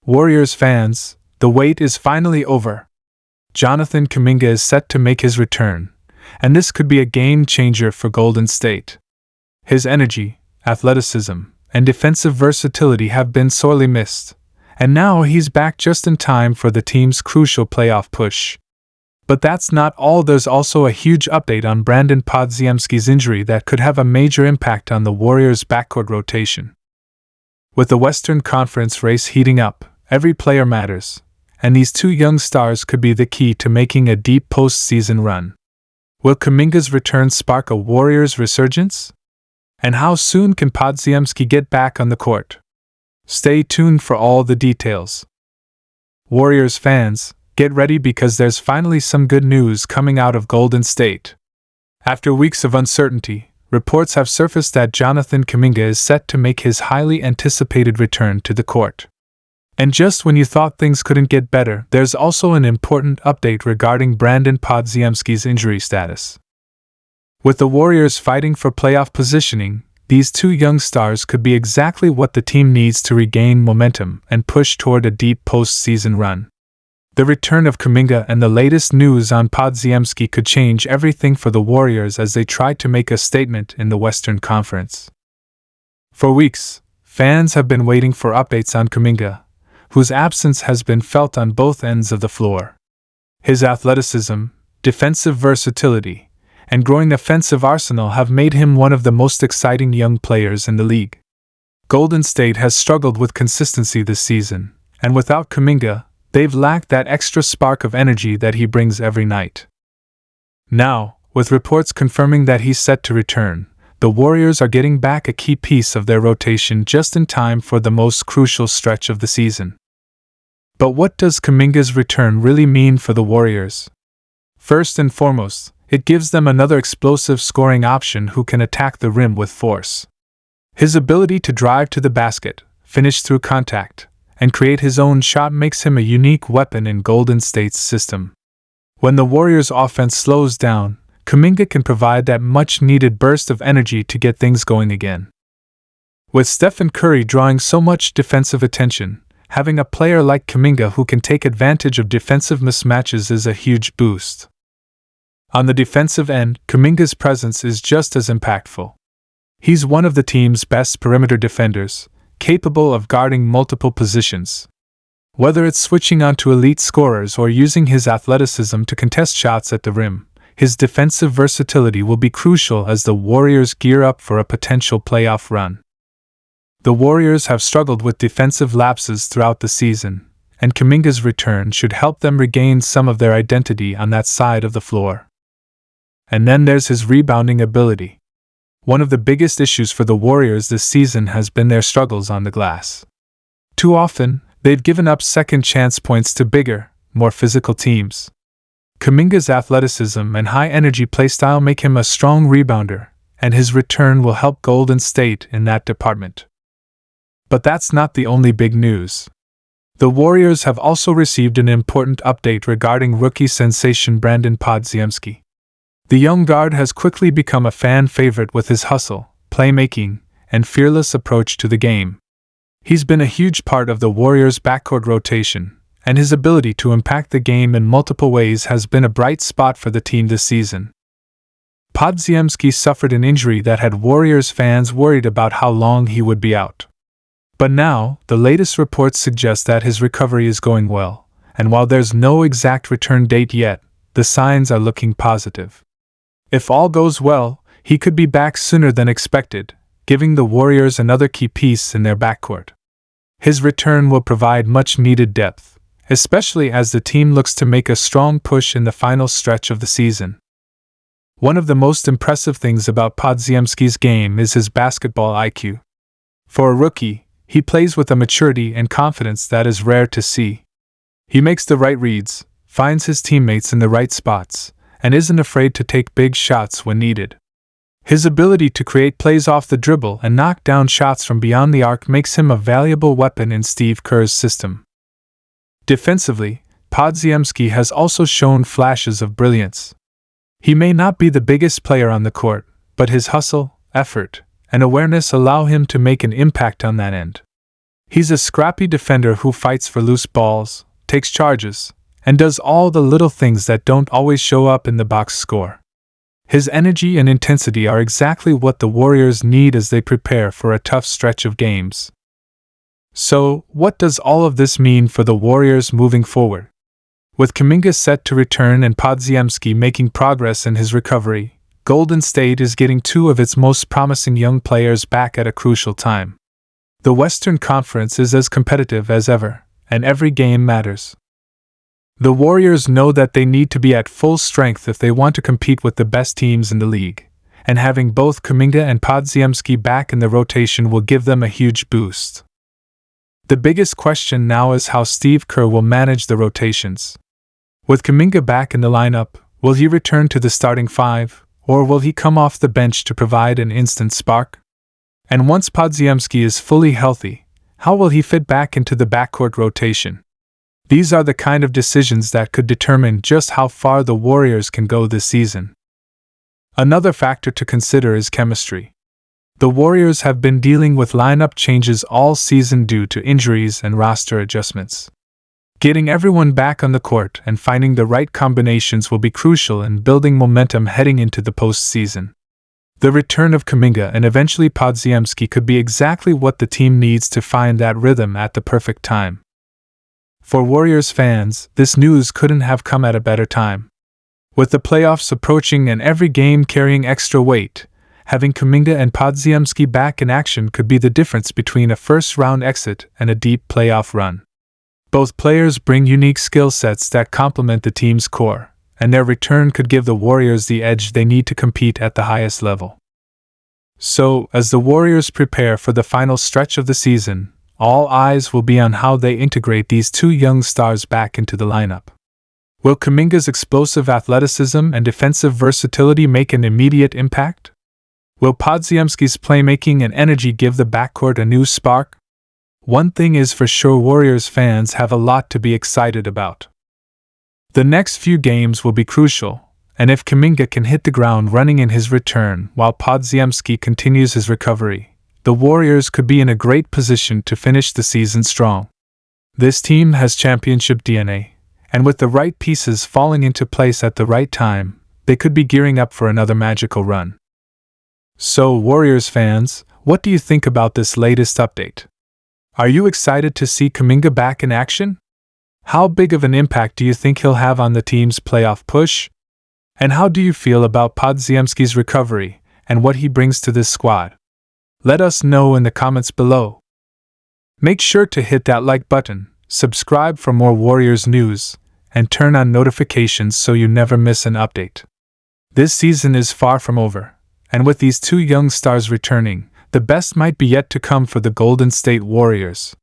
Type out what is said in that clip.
Warriors fans, the wait is finally over. Jonathan Kuminga is set to make his return, and this could be a game-changer for Golden State. His energy, athleticism, and defensive versatility have been sorely missed, and now he's back just in time for the team's crucial playoff push. But that's not all. There's also a huge update on Brandin Podziemski's injury that could have a major impact on the Warriors' backcourt rotation. With the Western Conference race heating up, every player matters, and these two young stars could be the key to making a deep postseason run. Will Kuminga's return spark a Warriors resurgence? And how soon can Podziemski get back on the court? Stay tuned for all the details. Warriors fans, get ready because there's finally some good news coming out of Golden State. After weeks of uncertainty, reports have surfaced that Jonathan Kuminga is set to make his highly anticipated return to the court. And just when you thought things couldn't get better, there's also an important update regarding Brandin Podziemski's injury status. With the Warriors fighting for playoff positioning, these two young stars could be exactly what the team needs to regain momentum and push toward a deep postseason run. The return of Kuminga and the latest news on Podziemski could change everything for the Warriors as they try to make a statement in the Western Conference. For weeks, fans have been waiting for updates on Kuminga, whose absence has been felt on both ends of the floor. His athleticism, defensive versatility, and growing offensive arsenal have made him one of the most exciting young players in the league. Golden State has struggled with consistency this season, and without Kuminga, they've lacked that extra spark of energy that he brings every night. Now, with reports confirming that he's set to return, the Warriors are getting back a key piece of their rotation just in time for the most crucial stretch of the season. But what does Kuminga's return really mean for the Warriors? First and foremost, it gives them another explosive scoring option who can attack the rim with force. His ability to drive to the basket, finish through contact, and create his own shot makes him a unique weapon in Golden State's system. When the Warriors' offense slows down, Kuminga can provide that much-needed burst of energy to get things going again. With Stephen Curry drawing so much defensive attention, having a player like Kuminga who can take advantage of defensive mismatches is a huge boost. On the defensive end, Kuminga's presence is just as impactful. He's one of the team's best perimeter defenders, capable of guarding multiple positions. Whether it's switching onto elite scorers or using his athleticism to contest shots at the rim, his defensive versatility will be crucial as the Warriors gear up for a potential playoff run. The Warriors have struggled with defensive lapses throughout the season, and Kuminga's return should help them regain some of their identity on that side of the floor. And then there's his rebounding ability. One of the biggest issues for the Warriors this season has been their struggles on the glass. Too often, they've given up second-chance points to bigger, more physical teams. Kuminga's athleticism and high-energy playstyle make him a strong rebounder, and his return will help Golden State in that department. But that's not the only big news. The Warriors have also received an important update regarding rookie sensation Brandin Podziemski. The young guard has quickly become a fan favorite with his hustle, playmaking, and fearless approach to the game. He's been a huge part of the Warriors' backcourt rotation, and his ability to impact the game in multiple ways has been a bright spot for the team this season. Podziemski suffered an injury that had Warriors fans worried about how long he would be out. But now, the latest reports suggest that his recovery is going well, and while there's no exact return date yet, the signs are looking positive. If all goes well, he could be back sooner than expected, giving the Warriors another key piece in their backcourt. His return will provide much-needed depth, especially as the team looks to make a strong push in the final stretch of the season. One of the most impressive things about Podziemski's game is his basketball IQ. For a rookie, he plays with a maturity and confidence that is rare to see. He makes the right reads, finds his teammates in the right spots, and isn't afraid to take big shots when needed. His ability to create plays off the dribble and knock down shots from beyond the arc makes him a valuable weapon in Steve Kerr's system. Defensively, Podziemski has also shown flashes of brilliance. He may not be the biggest player on the court, but his hustle, effort, and awareness allow him to make an impact on that end. He's a scrappy defender who fights for loose balls, takes charges, and does all the little things that don't always show up in the box score. His energy and intensity are exactly what the Warriors need as they prepare for a tough stretch of games. So, what does all of this mean for the Warriors moving forward? With Kuminga set to return and Podziemski making progress in his recovery, Golden State is getting two of its most promising young players back at a crucial time. The Western Conference is as competitive as ever, and every game matters. The Warriors know that they need to be at full strength if they want to compete with the best teams in the league, and having both Kuminga and Podziemski back in the rotation will give them a huge boost. The biggest question now is how Steve Kerr will manage the rotations. With Kuminga back in the lineup, will he return to the starting five, or will he come off the bench to provide an instant spark? And once Podziemski is fully healthy, how will he fit back into the backcourt rotation? These are the kind of decisions that could determine just how far the Warriors can go this season. Another factor to consider is chemistry. The Warriors have been dealing with lineup changes all season due to injuries and roster adjustments. Getting everyone back on the court and finding the right combinations will be crucial in building momentum heading into the postseason. The return of Kuminga and eventually Podziemski could be exactly what the team needs to find that rhythm at the perfect time. For Warriors fans, this news couldn't have come at a better time. With the playoffs approaching and every game carrying extra weight, having Kuminga and Podziemski back in action could be the difference between a first-round exit and a deep playoff run. Both players bring unique skill sets that complement the team's core, and their return could give the Warriors the edge they need to compete at the highest level. So, as the Warriors prepare for the final stretch of the season, all eyes will be on how they integrate these two young stars back into the lineup. Will Kuminga's explosive athleticism and defensive versatility make an immediate impact? Will Podziemski's playmaking and energy give the backcourt a new spark? One thing is for sure, Warriors fans have a lot to be excited about. The next few games will be crucial, and if Kuminga can hit the ground running in his return while Podziemski continues his recovery, the Warriors could be in a great position to finish the season strong. This team has championship DNA, and with the right pieces falling into place at the right time, they could be gearing up for another magical run. So, Warriors fans, what do you think about this latest update? Are you excited to see Kuminga back in action? How big of an impact do you think he'll have on the team's playoff push? And how do you feel about Podziemski's recovery and what he brings to this squad? Let us know in the comments below. Make sure to hit that like button, subscribe for more Warriors news, and turn on notifications so you never miss an update. This season is far from over, and with these two young stars returning, the best might be yet to come for the Golden State Warriors.